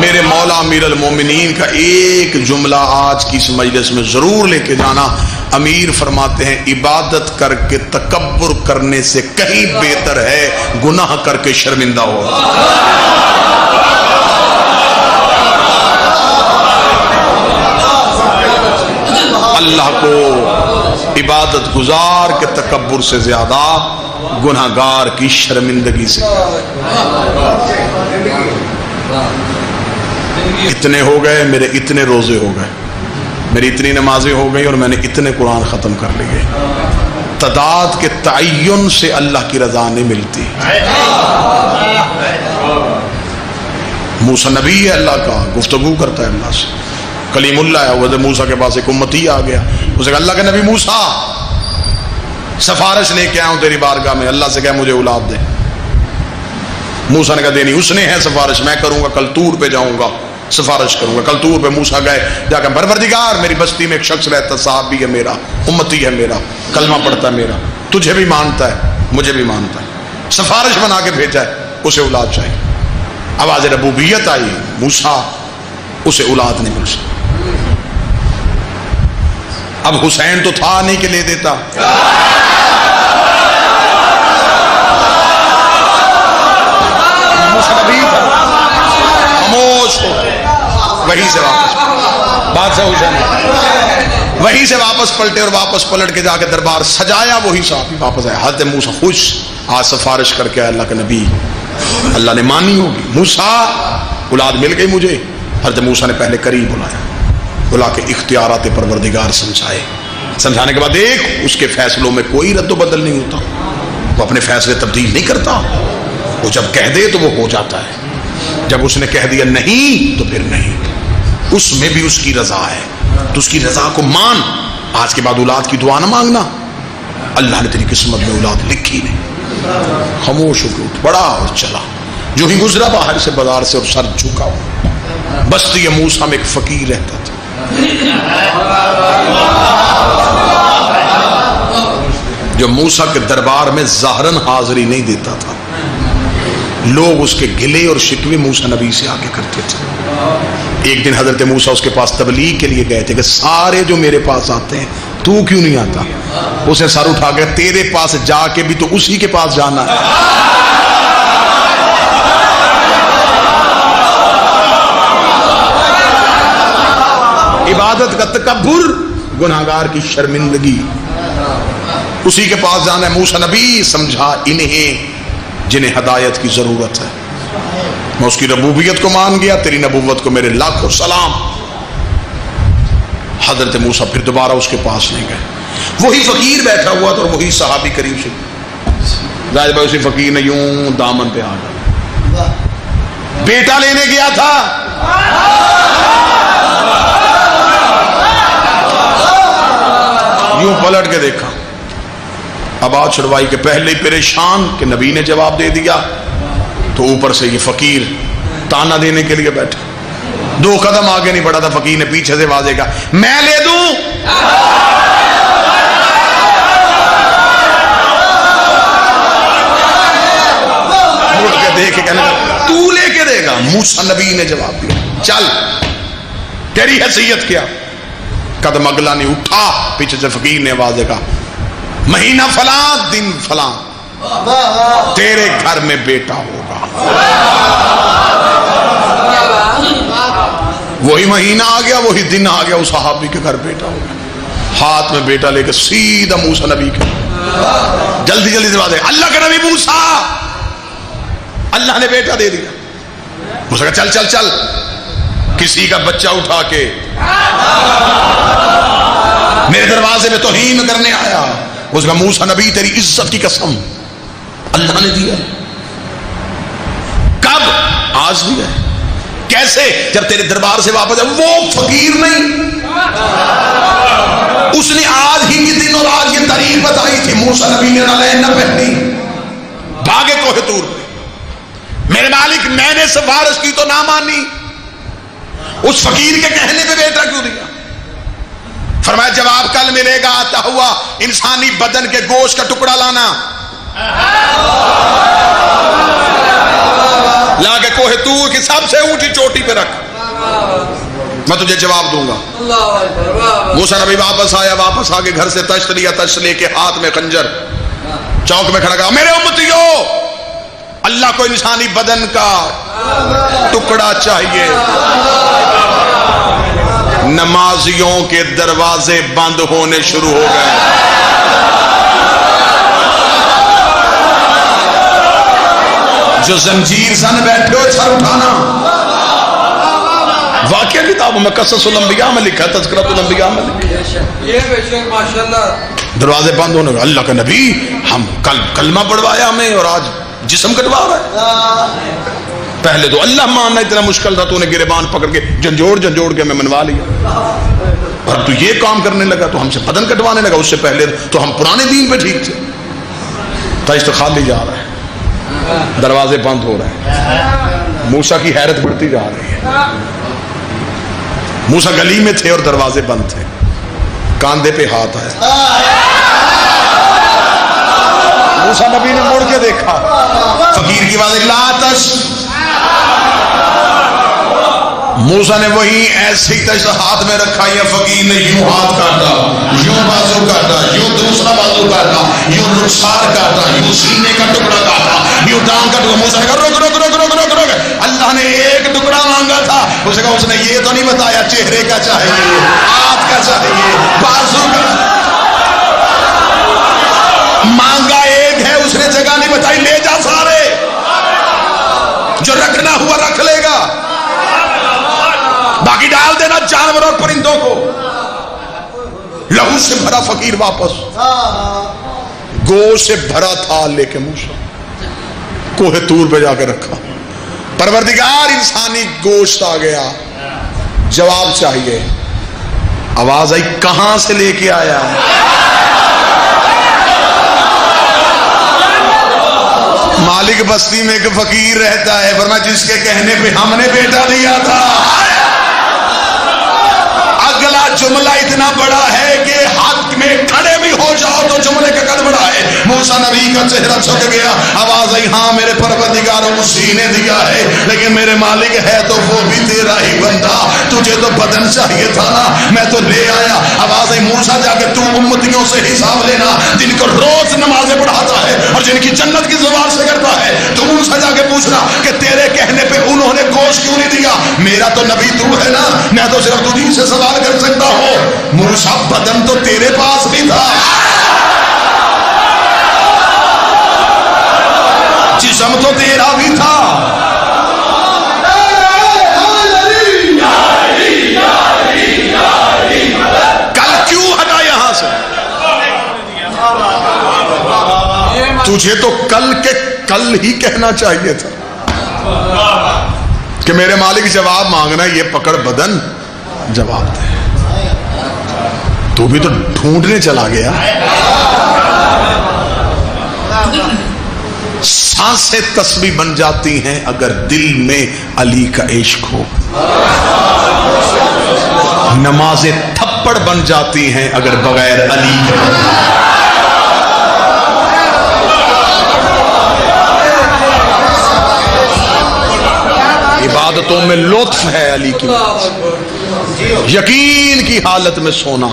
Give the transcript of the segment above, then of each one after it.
میرے مولا امیر المومنین کا ایک جملہ آج کی اس مجلس میں ضرور لے کے جانا. امیر فرماتے ہیں عبادت کر کے تکبر کرنے سے کہیں بہتر ہے گناہ کر کے شرمندہ ہو. اللہ کو عبادت گزار کے تکبر سے زیادہ گناہگار کی شرمندگی سے. اتنے ہو گئے میرے اتنے روزے ہو گئے, میری اتنی نمازیں ہو گئی اور میں نے اتنے قرآن ختم کر لیے. تعداد کے تعین سے اللہ کی رضا نہیں ملتی. موسیٰ نبی ہے اللہ کا, گفتگو کرتا ہے اللہ سے. کلیم اللہ ہے, وہ موسیٰ کے پاس ایک امتی آ گیا, اسے کہا اللہ کے نبی موسیٰ سفارش لے کے آؤں تیری بارگاہ میں, اللہ سے کہا مجھے اولاد دے. موسیٰ نے کہا دینی اس نے ہے سفارش, میں کروں گا, کل طور پہ جاؤں گا سفارش کروں گا. کل طور پہ موسیٰ گئے, جا کر پروردگار میری بستی میں ایک شخص رہتا, صحابی ہے میرا, امتی ہے میرا, کلمہ پڑھتا ہے میرا, تجھے بھی مانتا ہے مجھے بھی مانتا ہے, سفارش بنا کے بھیجا ہے, اسے اولاد چاہیے. آواز ربوبیت آئی, موسیٰ اسے اولاد نہیں مل سکتی. اب حسین تو تھا نہیں کہ لے دیتا, خاموش ہو, وہیں سے واپس بات سے حسین وہیں سے واپس پلٹے اور واپس پلٹ کے جا کے دربار سجایا, وہی صاحب واپس آئے. حضرت موسیٰ خوش, آج سفارش کر کے اللہ کے نبی, اللہ نے مانی ہوگی. موسیٰ اولاد مل گئی مجھے. حضرت موسیٰ نے پہلے قریب بلایا, بلا کے اختیارات پروردگار سمجھائے. سمجھانے کے بعد دیکھ اس کے فیصلوں میں کوئی رد و بدل نہیں ہوتا, وہ اپنے فیصلے تبدیل نہیں کرتا. وہ جب کہہ دے تو وہ ہو جاتا ہے, جب اس نے کہہ دیا نہیں تو پھر نہیں. اس میں بھی اس کی رضا ہے, تو اس کی رضا کو مان. آج کے بعد اولاد کی دعا نہ مانگنا, اللہ نے تیری قسمت میں اولاد لکھی نہیں. خاموش ہو کے اٹھ بڑا اور چلا. جو ہی گزرا باہر سے بازار سے اور سر جھکا ہوا, بستی موسیٰ میں ایک فقیر رہتا تھا. جو موسیٰ کے دربار میں ظاہراً حاضری نہیں دیتا تھا, لوگ اس کے گلے اور شکوے موسیٰ نبی سے آگے کرتے تھے. ایک دن حضرت موسیٰ اس کے پاس تبلیغ کے لیے گئے تھے کہ سارے جو میرے پاس آتے ہیں تو کیوں نہیں آتا. اسے سر اٹھا کے تیرے پاس جا کے بھی تو اسی کے پاس جانا ہے. عبادت کا تکبر, گناہگار کی شرمندگی, اسی کے پاس جانا ہے. موسیٰ نبی سمجھا انہیں جنہیں ہدایت کی ضرورت ہے. میں اس کی ربوبیت کو مان گیا, تیری نبوت کو میرے لاکھوں سلام. حضرت موسیٰ پھر دوبارہ اس کے پاس نہیں گئے. وہی فقیر بیٹھا ہوا تھا اور وہی صحابی قریب سے. ظاہر بھائی اسی فقیر نے یوں دامن پہ آ گیا, بیٹا لینے گیا تھا, یوں پلٹ کے دیکھا, آواز چھڑوائی کہ پہلے ہی پریشان کہ نبی نے جواب دے دیا, تو اوپر سے یہ فقیر تانا دینے کے لیے بیٹھا. 2 قدم آگے نہیں بڑھا تھا, فقیر نے پیچھے سے واضح کہا میں لے دوں. مڑ کے دیکھ کے کہنے لگا تو لے کے دے گا. موسیٰ نبی نے جواب دیا چل تیری حیثیت کیا. قدم اگلا نہیں اٹھا, پیچھے سے فقیر نے آواز کہا مہینہ فلاں دن فلاں تیرے گھر میں بیٹا ہوگا. وہی مہینہ آ گیا, وہی دن آ گیا, اس صحابی کے گھر بیٹا ہو گیا. ہاتھ میں بیٹا لے کے سیدھا موسیٰ نبی کے جلدی جلدی سے بات ہے اللہ کے نبی موسیٰ, اللہ نے بیٹا دے دیا. موسیٰ کہا چل چل چل, کسی کا بچہ اٹھا کے میرے دروازے میں توہین کرنے آیا. اس کا موسیٰ نبی تیری عزت کی قسم اللہ نے دیا. کب؟ آج دیا. کیسے؟ جب تیرے دربار سے واپس آئے. وہ فقیر نہیں, اس نے آج ہی کے دن اور آج یہ تاریخ بتائی تھی. موسیٰ نبی نے نعلین نہ پہنی, بھاگے کوہ طور پہ. میرے مالک میں نے سفارش کی تو نہ مانی, اس فقیر کے کہنے پہ بیٹا کیوں دیا؟ فرمایا جواب کل ملے گا, آتا ہوا انسانی بدن کے گوشت کا ٹکڑا لانا. لا کے کوہ طور کی سب سے اونچی چوٹی پہ رکھ، میں تجھے جواب دوں گا۔ موسیٰ نبی واپس آیا، واپس آ کے گھر سے تشت لیا، تشت لے کے ہاتھ میں خنجر، چوک میں کھڑا کہا میرے امتیو، اللہ کو انسانی بدن کا ٹکڑا چاہیے۔ نمازیوں کے دروازے بند ہونے شروع ہو گئے۔ جو زنجیر سن بیٹھے ہو سر اٹھانا۔ واقعہ کتابوں میں قصص الانبیاء میں لکھا ہے، تذکرۃ الانبیاء میں لکھا ہے۔ دروازے بند ہونے، اللہ کا نبی ہم کلمہ پڑھوایا ہمیں اور آج جسم کٹوا رہا ہے۔ پہلے تو اللہ ماننا اتنا مشکل تھا، تو نے گریبان پکڑ کے جھنجھوڑ کے میں منوا لیا، اور تو یہ کام کرنے لگا، تو ہم سے بدن کٹوانے لگا۔ اس سے پہلے تو ہم پرانے دین پہ ٹھیک تھے۔ تاج تو خالی جا رہا ہے، دروازے بند ہو رہے ہیں، موسیٰ کی حیرت بڑھتی جا رہی ہے۔ موسیٰ گلی میں تھے اور دروازے بند تھے، کاندھے پہ ہاتھ آیا، موسیٰ نبی نے مڑ کے دیکھا، فقیر کی بات لا تش، موسیٰ نے وہی ایسے ہی تشت ہاتھ میں رکھا، یا فقیر نے یوں ہاتھ کاٹا، یوں بازو کاٹا، یوں دوسرا بازو کاٹا، یوں رخسار کاٹا، یوں سینے کا ٹکڑا کاٹا، یوں ٹانگ کا ٹکڑا۔ موسیٰ نے کہا رک رک رک رک رک رک، اللہ نے ایک ٹکڑا مانگا تھا، اس نے یہ تو نہیں بتایا چہرے کا چاہیے، ہاتھ کا چاہیے، بازو کا مانگا ایک ہے، اس نے جگہ نہیں بتائی، لے جا سارے، جو رکھنا ہوا رکھ لے گا، باقی ڈال دینا جانور اور پرندوں کو۔ لہو سے بھرا فقیر واپس، گوشت سے بھرا تھا لے کے موسیٰ کوہ طور پہ جا کے رکھا۔ پروردگار انسانی گوشت آ گیا، جواب چاہیے۔ آواز آئی کہاں سے لے کے آیا؟ مالک بستی میں ایک فقیر رہتا ہے، فرمایا جس کے کہنے پہ ہم نے بیٹا دیا تھا۔ اگلا جملہ اتنا بڑا ہے کہ حق میں کھڑے بھی ہو جاؤ تو جملے کا قد بڑا ہے۔ موسیٰ نبی کا چہرہ جھک گیا، آواز آئی ہاں میرے پروردگار اسی نے دیا ہے، لیکن میرے مالک ہے تو وہ بھی تیرا ہی بندہ، تجھے تو بدن چاہیے تھا نا، میں تو لے آیا۔ آواز آئی موسیٰ جا کے تو امتیوں سے حساب لینا، جن کو روز نمازیں پڑھاتا ہے اور جن کی جنت کی زبان سے کرتا ہے، تو موسیٰ جا کے پوچھنا کہ تیرے کہنے پہ انہوں نے گوشت کیوں نہیں دیا؟ میرا تو نبی تو ہے نا، میں تو صرف تجھی سے سوال کر سکتا ہوں۔ موسیٰ بدن تو تیرے پاس بھی تھا، جسم تو تیرا بھی تھا، کل کیوں ہٹا یہاں سے؟ تجھے تو کل کے کل ہی کہنا چاہیے تھا کہ میرے مالک جواب مانگنا، یہ پکڑ بدن جواب دے۔ تو بھی تو ڈھونڈنے چلا گیا۔ سانسیں تسبیح بن جاتی ہیں اگر دل میں علی کا عشق ہو، نمازیں تھپڑ بن جاتی ہیں اگر بغیر علی کے ہو۔ عبادتوں میں لطف ہے علی کی، یقین کی حالت میں سونا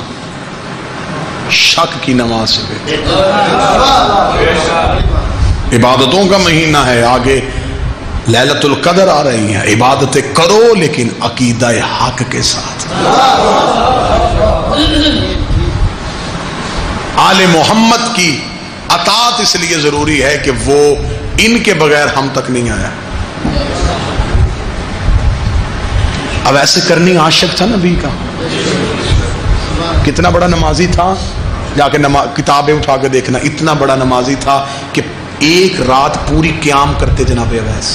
شک کی نماز سے۔ عبادتوں کا مہینہ ہے، آگے لیلۃ القدر آ رہی ہیں، عبادتیں کرو لیکن عقیدہ حق کے ساتھ۔ آل محمد کی اطاعت اس لیے ضروری ہے کہ وہ ان کے بغیر ہم تک نہیں آیا۔ اب ایسے کرنی عاشق تھا نبی کا، کتنا بڑا نمازی تھا، جا کے کتابیں اٹھا کے دیکھنا، اتنا بڑا نمازی تھا کہ ایک رات پوری قیام کرتے جناب اویس،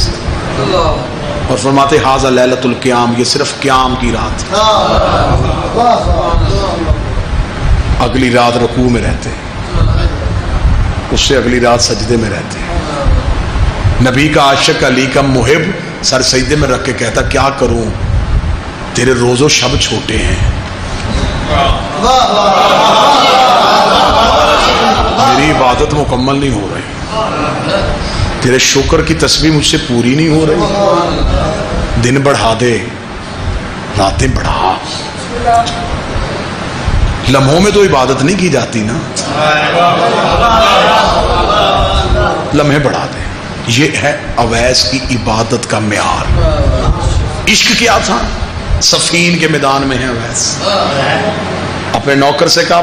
اور فرماتے ھذا لیلۃ القیام، یہ صرف قیام کی رات، اگلی رات رکوع میں رہتے، اس سے اگلی رات سجدے میں رہتے۔ نبی کا عاشق، علی کا محب سر سجدے میں رکھ کے کہتا کیا کروں، تیرے روز و شب چھوٹے ہیں، میری عبادت مکمل نہیں ہو رہی۔ تیرے شکر کی تسبیح مجھ سے پوری نہیں ہو رہی، دن بڑھا دے، راتیں بڑھا۔ لمحوں میں تو عبادت نہیں کی جاتی نا، لمحے بڑھا دے۔ یہ ہے اویس کی عبادت کا معیار۔ عشق کیا تھا؟ صفین کے میدان میں ہے اویس، اپنے نوکر سے کہا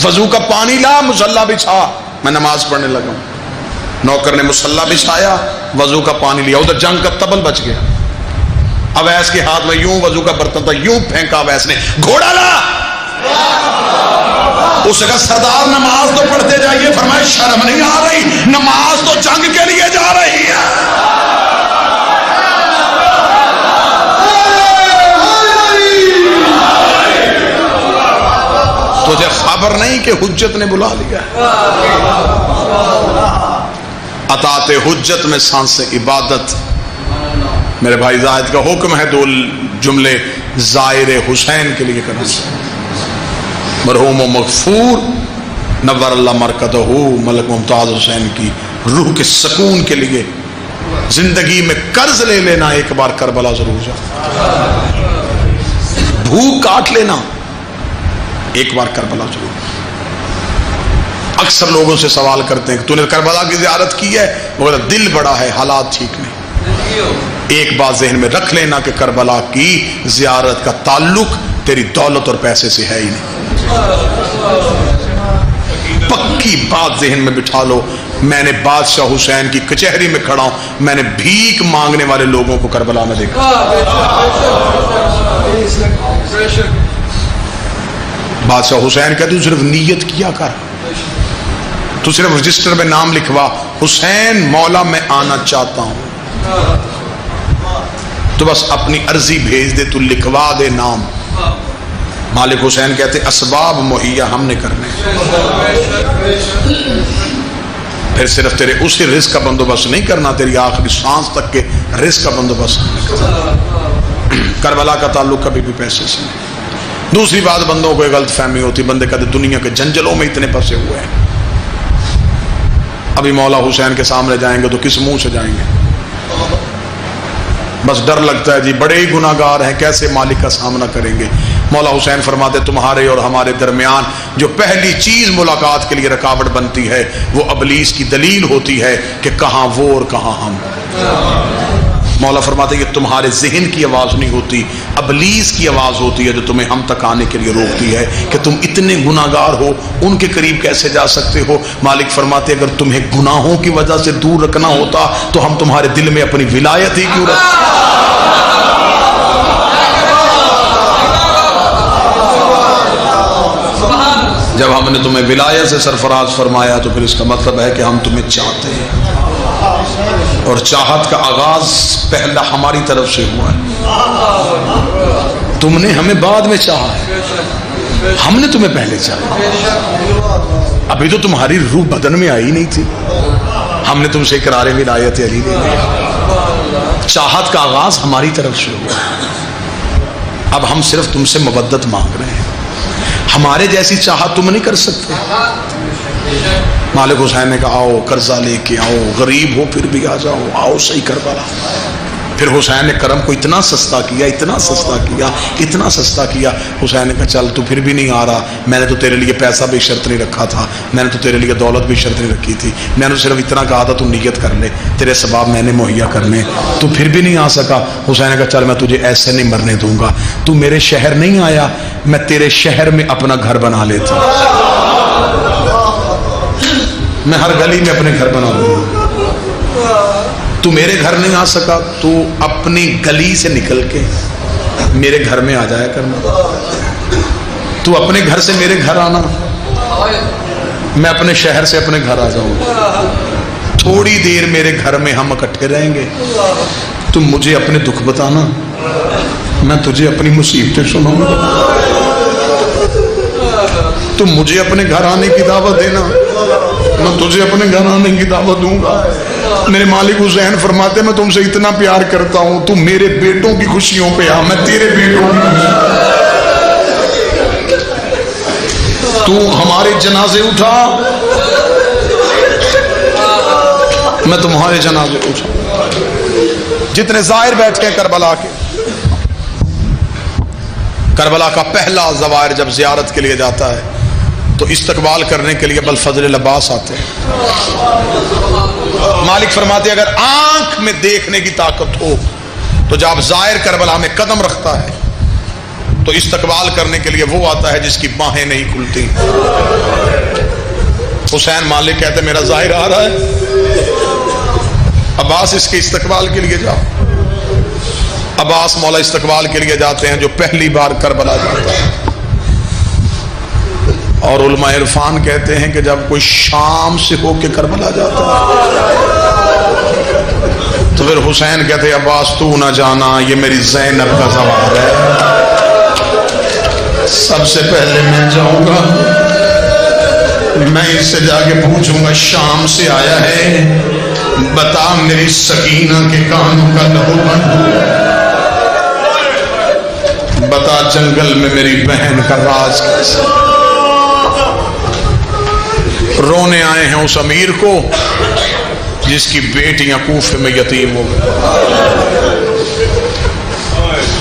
وضو کا پانی لا، مصلی بچھا، میں نماز پڑھنے لگا ہوں۔ نوکر نے مصلی بچھایا، وضو کا پانی لیا، ادھر جنگ کا تبل بچ گیا۔ اویس کے ہاتھ میں یوں وضو کا برتن تھا، یوں پھینکا اویس نے، گھوڑا لا۔ اس کا سردار نماز تو پڑھتے جائیے، فرمایا شرم نہیں آ رہی؟ نماز تو جنگ کے لیے جا رہی ہے۔ تجھے خبر نہیں کہ حجت نے بلا لیا؟ اطاعت حجت میں سانس عبادت۔ میرے بھائی زاہد کا حکم ہے، دو جملے زائر حسین کے لیے کرنا۔ مرحوم و مغفور نور اللہ مرکزہ ملک ممتاز حسین کی روح کے سکون کے لیے زندگی میں قرض لے لینا، ایک بار کربلا ضرور جا، بھوک کاٹ لینا، ایک بار کربلا ضرور۔ اکثر لوگوں سے سوال کرتے ہیں کہ تو نے کربلا کی زیارت کی ہے؟ وہ کہتا دل بڑا ہے، حالات ٹھیک نہیں۔ ایک بات ذہن میں رکھ لینا کہ کربلا کی زیارت کا تعلق تیری دولت اور پیسے سے ہے ہی نہیں۔ پکی بات ذہن میں بٹھا لو، میں نے بادشاہ حسین کی کچہری میں کھڑا ہوں، میں نے بھیک مانگنے والے لوگوں کو کربلا میں دیکھا۔ بادشاہ حسین کہتے تو صرف نیت کیا کر، تو صرف رجسٹر میں نام لکھوا، حسین مولا میں آنا چاہتا ہوں، تو بس اپنی عرضی بھیج دے، تو لکھوا دے نام۔ مالک حسین کہتے اسباب مہیا ہم نے کرنے، پھر صرف تیرے اسی رزق کا بندوبست نہیں کرنا، تیری آخری سانس تک کے رزق کا بندوبست کرنا۔ کربلا کا تعلق کبھی بھی پیسے سے نہیں۔ دوسری بات، بندوں کو غلط فہمی ہوتی، بندے کہتے دنیا کے جنجلوں میں اتنے پھنسے ہوئے ہیں، ابھی مولا حسین کے سامنے جائیں گے تو کس منہ سے جائیں گے؟ بس ڈر لگتا ہے جی، بڑے ہی گناہگار ہیں، کیسے مالک کا سامنا کریں گے؟ مولا حسین فرماتے تمہارے اور ہمارے درمیان جو پہلی چیز ملاقات کے لیے رکاوٹ بنتی ہے وہ ابلیس کی دلیل ہوتی ہے کہ کہاں وہ اور کہاں ہم۔ مولا فرماتے یہ تمہارے ذہن کی آواز نہیں ہوتی، ابلیس کی آواز ہوتی ہے جو تمہیں ہم تک آنے کے لیے روکتی ہے کہ تم اتنے گناہگار ہو، ان کے قریب کیسے جا سکتے ہو؟ مالک فرماتے اگر تمہیں گناہوں کی وجہ سے دور رکھنا ہوتا تو ہم تمہارے دل میں اپنی ولایت ہی کیوں رکھتے؟ جب ہم نے تمہیں ولایت سے سرفراز فرمایا تو پھر اس کا مطلب ہے کہ ہم تمہیں چاہتے ہیں، اور چاہت کا آغاز پہلا ہماری طرف سے ہوا ہے۔ تم نے ہمیں بعد میں چاہا ہے، ہم نے تمہیں پہلے چاہا، ابھی تو تمہاری روح بدن میں آئی نہیں تھی، ہم نے تم سے اقرار ولایت علی لے لیا۔ چاہت کا آغاز ہماری طرف سے ہوا، اب ہم صرف تم سے مودت مانگ رہے ہیں، ہمارے جیسی چاہت تم نہیں کر سکتے۔ مالک حسین نے کہا آؤ قرضہ لے کے آؤ، غریب ہو پھر بھی آ جاؤ، آؤ صحیح کربلا۔ پھر حسین نے کرم کو اتنا سستا کیا، اتنا سستا کیا، اتنا سستا کیا۔ حسین نے کہا چل تو پھر بھی نہیں آ رہا، میں نے تو تیرے لیے پیسہ بھی شرط نہیں رکھا تھا، میں نے تو تیرے لیے دولت بھی شرط نہیں رکھی تھی، میں نے صرف اتنا کہا تھا تو نیت کر لے، تیرے سباب میں نے مہیا کرنے، تو پھر بھی نہیں آ سکا۔ حسین نے کہا چل میں تجھے ایسے نہیں مرنے دوں گا، تو میرے شہر نہیں آیا، میں تیرے شہر میں اپنا گھر بنا لیتا، میں ہر گلی میں اپنے گھر بنا لوں گا۔ تو میرے گھر نہیں آ سکا، تو اپنی گلی سے نکل کے میرے گھر میں آ جایا کرنا، تو اپنے گھر سے میرے گھر آنا، میں اپنے شہر سے اپنے گھر آ جاؤں، تھوڑی دیر میرے گھر میں ہم اکٹھے رہیں گے، تم مجھے اپنے دکھ بتانا، میں تجھے اپنی مصیبتیں سناؤں گا، تم مجھے اپنے گھر آنے کی دعوت دینا، میں تجھے اپنے گھر آنے کی دعوت دوں گا۔ میرے مالک حسین فرماتے میں تم سے اتنا پیار کرتا ہوں، تم میرے بیٹوں کی خوشیوں پہ آ، میں تیرے بیٹوں کی، تو ہمارے جنازے اٹھا، میں تمہارے جنازے اٹھاؤں. جتنے زائر بیٹھے ہیں کربلا کے، کربلا کا پہلا زوائر جب زیارت کے لیے جاتا ہے تو استقبال کرنے کے لیے ابوالفضل العباس آتے ہیں. مالک فرماتے ہیں اگر آنکھ میں دیکھنے کی طاقت ہو تو جب زائر کربلا میں قدم رکھتا ہے تو استقبال کرنے کے لیے وہ آتا ہے جس کی باہیں نہیں کھلتی. حسین مالک کہتے ہیں میرا زائر آ رہا ہے، عباس اس کے استقبال کے لیے جاؤ. عباس مولا استقبال کے لیے جاتے ہیں جو پہلی بار کربلا جاتا ہے. اور علماء عرفان کہتے ہیں کہ جب کوئی شام سے ہو کے کربلا جاتا ہے تو پھر حسین کہتے ہیں عباس تو نہ جانا، یہ میری زینب کا زوار ہے، سب سے پہلے میں جاؤں گا، میں اس سے جا کے پوچھوں گا شام سے آیا ہے، بتا میری سکینہ کے کانوں کا لہو بند، بتا جنگل میں میری بہن کا راز کیسا. رونے آئے ہیں اس امیر کو جس کی بیٹیاں کوفے میں یتیم ہو گئی.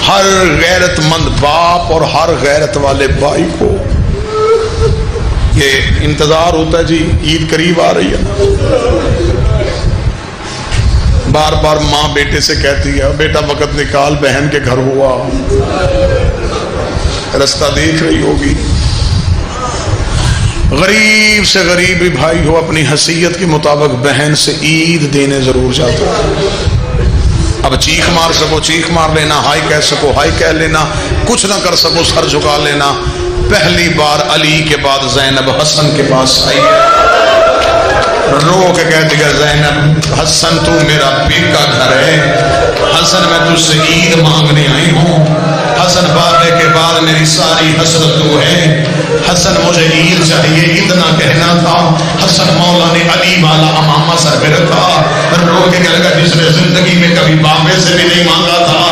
ہر غیرت مند باپ اور ہر غیرت والے بھائی کو یہ انتظار ہوتا ہے جی عید قریب آ رہی ہے. بار بار ماں بیٹے سے کہتی ہے بیٹا وقت نکال، بہن کے گھر ہوا، رستہ دیکھ رہی ہوگی. غریب سے غریب بھی بھائی ہو اپنی حیثیت کے مطابق بہن سے عید دینے ضرور جاتا ہے. اب چیخ مار سکو چیخ مار لینا، ہائی کہہ سکو ہائی کہہ لینا، کچھ نہ کر سکو سر جھکا لینا. پہلی بار علی کے بعد زینب حسن کے پاس آئی ہے، رو کے کہتی ہے زینب حسن تو میرا بیکا گھر ہے، حسن میں تجھ سے عید مانگنے آئی ہوں، حسن بابے کے بعد میری ساری حسرت تو ہے، حسن مجھے عید چاہیے اتنا کہنا تھا. حسن مولا نے علی والا امامہ سر پہ رکھا، رو کے کہہ لگا جس نے زندگی میں کبھی بابے سے بھی نہیں مانگا تھا،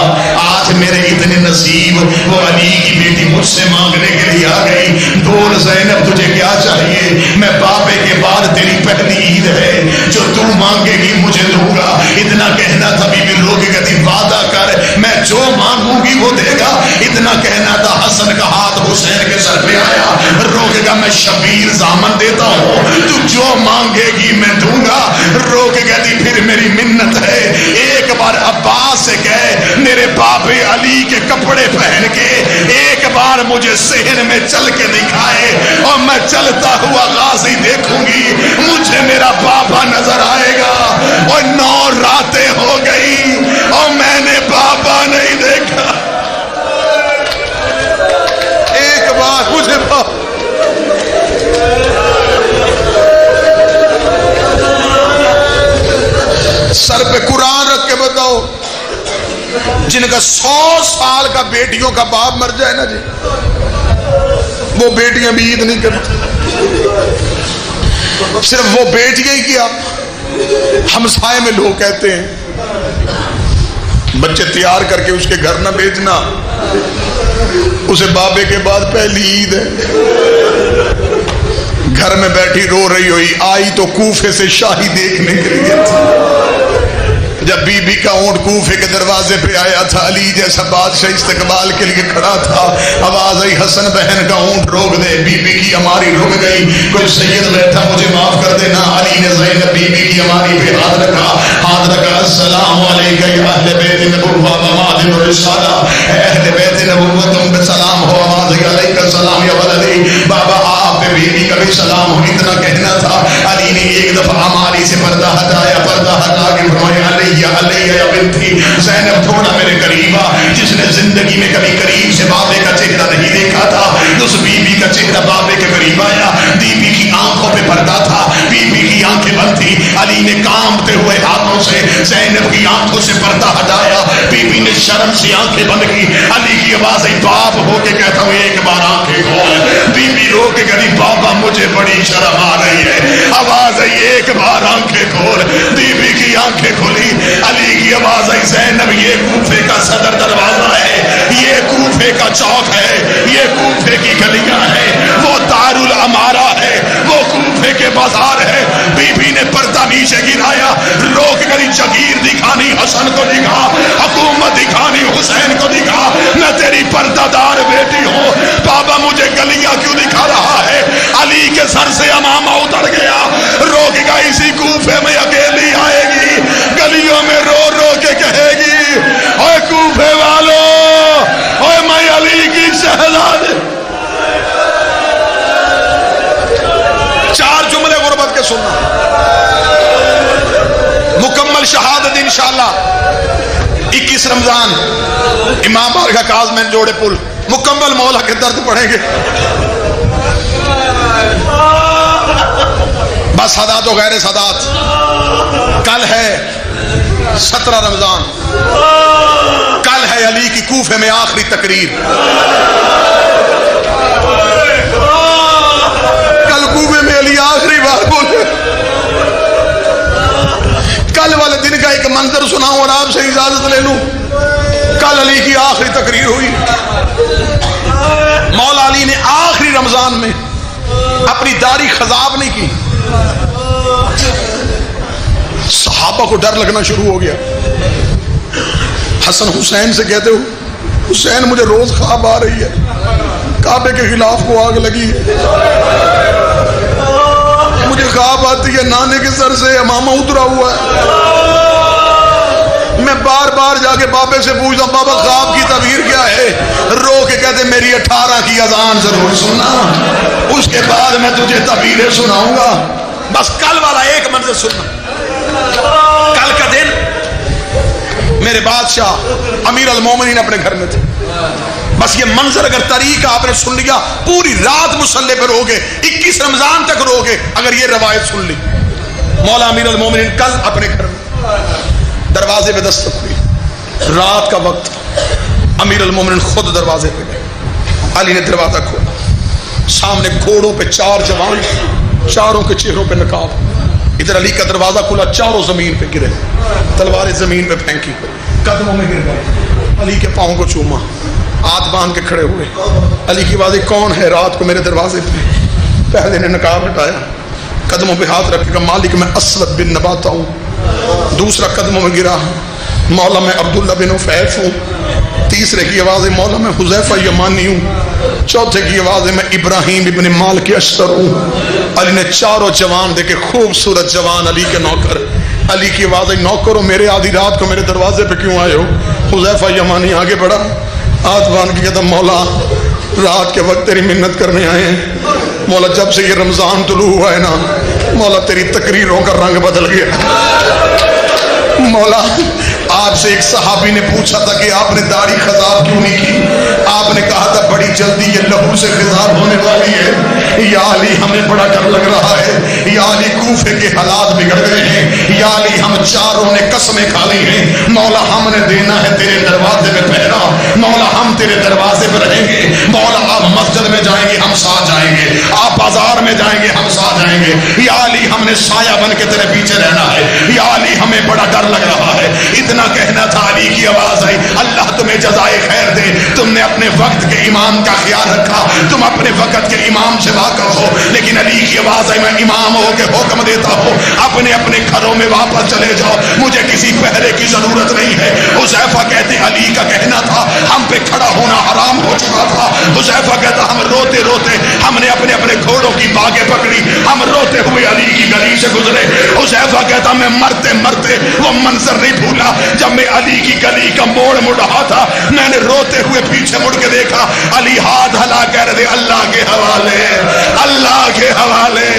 آج میرے اتنے نصیب وہ علی کی بیٹی مجھ سے مانگنے کے لیے آ گئی. بول زینب تجھے کیا چاہیے، میں بابے کے بعد تیری پہلی عید ہے، جو تو مانگے گی مجھے دوں گا. اتنا کہنا تھا. بی بی رو کے کہتی وعدہ کر میں جو مانگوں گی وہ دے گا. اتنا کہنا تھا. حسن کا ہاتھ حسین کے سر پہ آیا، روکے گا میں شبیر زامن دیتا ہوں، تو جو مانگے گی میں دوں گا. رو کے کہتی پھر میری منت ہے ایک بار عباس سے کہے میرے بابے علی کے کپڑے پہن کے ایک بار مجھے صحن میں چل کے دکھائے اور میں چلتا ہوا غازی دیکھوں گی، مجھے میرا بابا نظر آئے گا. اور 9 راتیں ہو گئی اور میں نے بابا نہیں دیکھا. ایک بار مجھے سر پہ قرآن رکھ کے بتاؤ جن کا 100 سال کا بیٹیوں کا باپ مر جائے نا جی، وہ بیٹیاں بھی عید نہیں کرتی. صرف وہ بیٹیاں ہی کیا، ہمسائے میں لوگ کہتے ہیں بچے تیار کر کے اس کے گھر نہ بھیجنا، اسے بابے کے بعد پہلی عید ہے. گھر میں بیٹھی رو رہی ہوئی، آئی تو کوفے سے شاہی دیکھنے کے لیے تھی. جب بی بی کا اونٹ کوفے کے دروازے پہ آیا تھا، علی جیسا بادشاہ استقبال کے لیے کھڑا تھا. آواز آئی حسن بہن کا اونٹ روک دے. بی بی کی ہماری رک گئی. کوئی سید بیٹھا مجھے معاف کر دینا. علی نے زینب بی بی کی ہماری پہ ہاتھ رکھا. السلام علیکم یا اہل بیت نبوہ و معدن الرسالہ، اے اہل بیت نبوت تم پہ سلام ہو. آواز علیکم السلام یا ولدی، بابا آپ پہ بی بی کا بھی سلام ہو. اتنا کہنا تھا. علی نے ایک دفعہ ہماری سے پردہ ہٹایا، پردہ ہٹا کے فرمایا علی یا بنتی زینب تھوڑا میرے قریب آ. جس نے زندگی میں کبھی قریب سے بابے کا چہرہ نہیں دیکھا تھا، اس بی بی کا چہرہ بابے کے قریب آیا. بی بی کی آنکھوں پہ پردہ تھا، بی بی کی آنکھیں بند تھی. علی نے کانپتے ہوئے ہاتھوں سے زینب کی آنکھوں سے پردہ ہٹایا. بی بی نے شرم سے آنکھیں بند کی. علی کی آواز آئی، باپ ہو کے کہتا ہوں ایک بار آنکھیں کھول. بی بی رو کے کہی بابا مجھے بڑی شرم آ رہی ہے. آواز آئی ایک بار آنکھیں کھول. بی بی کی آنکھیں کھولی. علی کی آواز آئی زینب یہ کوفے کا صدر دروازہ ہے، یہ کوفے کا چوک ہے، یہ کوفے کی گلیاں ہے، وہ دار الامارہ ہے، وہ کوفے کے بازار ہے. بی بی نے پردہ نیچے گرایا، روک گئی جگیر دکھانی حسن کو دکھا، حکومت دکھانی حسین کو دکھا، میں تیری پردہ دار بیٹی ہوں، بابا مجھے گلیاں کیوں دکھا رہا ہے؟ علی کے سر سے امامہ اتر گیا، روک گئی اسی کوفے میں اکیلی آئے گی، گلیوں میں رو رو کے کہے گی اوے کوفے والو، اوے میں علی کی شہزادی۔ چار جملے غربت کے سننا، مکمل شہادت انشاءاللہ 21 رمضان امام بارگاہ کاظم میں جوڑے پل مکمل مولا کے درد پڑھیں گے، بس سادات و غیر سادات۔ کل ہے 17 رمضان، کل ہے علی کی کوفے میں آخری تقریر، کل کوفے میں علی آخری بار بولے، کل والے دن کا ایک منظر سناؤں اور آپ سے اجازت لے لوں۔ کل علی کی آخری تقریر ہوئی، مولا علی نے آخری رمضان میں اپنی داڑھی خضاب نہیں کی، صحابہ کو ڈر لگنا شروع ہو گیا، حسن حسین سے کہتے ہو حسین مجھے روز خواب آ رہی ہے کعبے کے خلاف کو آگ لگی ہے، مجھے خواب آتی ہے نانے کے سر سے امامہ اترا ہوا ہے، میں بار بار جا کے بابے سے پوچھتا ہوں بابا خواب کی تعبیر کیا ہے؟ رو کے کہتے میری 18 کی اذان ضرور سننا، اس کے بعد میں تجھے تعبیریں سناؤں گا۔ بس کل والا ایک منظر سننا، کل کا دن میرے بادشاہ امیر المومنین اپنے گھر میں تھے، بس یہ منظر اگر طریقہ آپ نے سن لیا پوری رات مسلح پہ رہو گے، 21 رمضان تک رہو گے اگر یہ روایت سن لی۔ مولا امیر المومنین کل اپنے گھر میں، دروازے پہ دستک ہوئی، رات کا وقت، امیر المومنین خود دروازے پہ گئے، علی نے دروازہ کھولا، سامنے گھوڑوں پہ 4 جوان، چاروں کے چہروں پہ نقاب، ادھر علی کا دروازہ کھلا، چاروں زمین پہ گرے، تلواریں زمین پہ پھینکی، قدموں میں گر گئے، علی کے پاؤں کو چوما، ہاتھ باندھ کے کھڑے ہوئے، علی کی آواز کون ہے رات کو میرے دروازے پہ؟ پہلے نے نقاب ہٹایا، قدموں پہ ہاتھ رکھ کے مالک میں اسود بن نباتہ ہوں، دوسرا قدموں میں گرا مولا میں عبداللہ بن عفیف ہوں، تیسرے کی آواز مولا میں حذیفہ یمانی ہوں، چوتھے کی آواز میں ابراہیم ابن مالک اشتر ہوں۔ علی نے چاروں جوان دیکھے، خوبصورت جوان علی کے نوکر، علی کی آواز نوکروں میرے آدھی رات کو میرے دروازے پہ کیوں آئے ہو؟ حذیفہ یمانی آگے بڑھا، ہاتھ باندھ کے کہتا مولا رات کے وقت تیری منت کرنے آئے ہیں، مولا جب سے یہ رمضان طلوع ہوا ہے نا مولا تیری تقریروں کا رنگ بدل گیا، مولا آپ سے ایک صحابی نے پوچھا تھا کہ آپ نے داڑھی خضاب کیوں نہیں کی؟ آپ نے کہا تھا بڑی جلدی یہ لہو سے خضاب ہونے والی ہے، یا علی ہمیں بڑا ڈر لگ رہا ہے، یا علی کوفے کے حالات بگڑ گئے ہیں، یا علی ہم چاروں نے قسمیں کھا لی ہیں، مولا ہم نے دینا ہے تیرے دروازے پہ پہرا، مولا ہم تیرے دروازے پہ رہیں گے، مولا آپ مسجد میں جائیں گے ہم ساتھ جائیں گے، آپ بازار میں جائیں گے ہم ساتھ جائیں گے، یا علی ہم نے سایہ بن کے تیرے پیچھے رہنا ہے، یا علی ہمیں بڑا ڈر لگ رہا ہے۔ اتنا کہنا تھا، علی کی آواز آئی اللہ تمہیں جزائے خیر دے، تم نے اپنے وقت کے امام کا خیال رکھا، تم اپنے وقت کے امام سے واقف ہو، لیکن علی کی آواز آئی میں امام ہو کے حکم دیتا ہوں اپنے اپنے گھروں میں واپس چلے جاؤ، مجھے کسی پہرے کی ضرورت نہیں ہے۔ حذیفہ کہتے علی کا کہنا تھا ہم پہ کھڑا ہونا حرام ہو چکا تھا، حذیفہ کہتا ہم روتے روتے ہم نے اپنے اپنے گھوڑوں کی باگیں پکڑی، ہم روتے ہوئے علی کی گلی سے گزرے۔ حذیفہ کہتا میں مرتے مرتے وہ منظر نہیں بھولا جب میں علی کی گلی کا موڑ مڑ رہا تھا، میں نے روتے ہوئے پیچھے مڑ کے دیکھا، علی ہاتھ ہلا کہہ رہے اللہ کے حوالے، اللہ کے حوالے،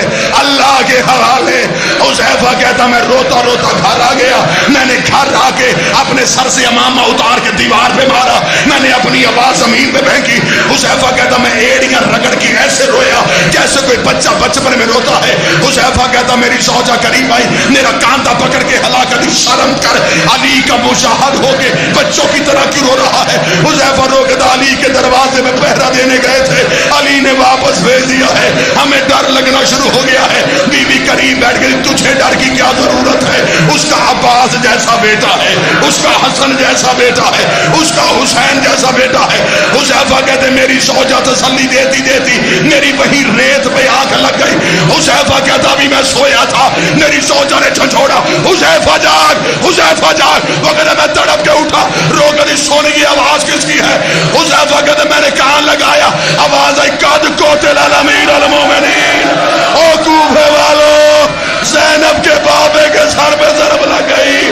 اللہ کے حوالے۔ حذیفہ کہتا میں روتا روتا گھر آ گیا، میں نے گھر آ کے اپنے سر سے امامہ اتار کے دیوار پہ مارا، میں نے اپنی آواز زمین پہ پھینکی۔ حذیفہ کہتا میں ایڑیاں رگڑ کے ایسے رویا جیسے کوئی بچہ بچپن میں روتا ہے۔ حذیفہ کہتا میری زوجہ قریب آئی، میرا کاندھا پکڑ کے ہلاکت شرم کر، علی کا مشاہد ہو کے بچوں کی طرح کیوں رو رہا ہے؟ حذیفہ رو کے علی کے دروازے میں پہرا دینے گئے تھے، علی نے واپس بھیج دیا ہے، ہمیں ڈر لگنا شروع ہو گیا ہے۔ بی بی قریب بیٹھ گئی، تجھے ڈر کی کیا ضرورت ہے؟ اس کا عباس جیسا بیٹا ہے، اس کا حسن جیسا بیٹا ہے، اس کا حسین جیسا بیٹا ہے۔ حذیفہ حذیفہ کہتے میری زوجہ تسلی دیتی دیتی میری وہی ریت پہ آنکھ لگ گئی. حذیفہ کہتا ابھی میں سویا تھا میری زوجہ نے جھنجھوڑا حذیفہ جاگ حذیفہ جاگ. وہ کہتے میں تڑپ کے اٹھا رو کر سونے کی آواز کس کی ہے؟ حذیفہ کہتے میں نے کان لگایا آواز آئی قد قتل الامیر المومنین. او کوفے والو زینب کے بابے کے سر پہ ضرب لگ گئی.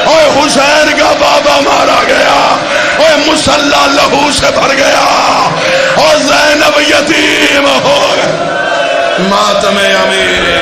اوے حسین کا بابا مارا گیا. اوے مصلی لہو سے بھر گیا اور زینب یتیم ہو گیا. ماتم امیر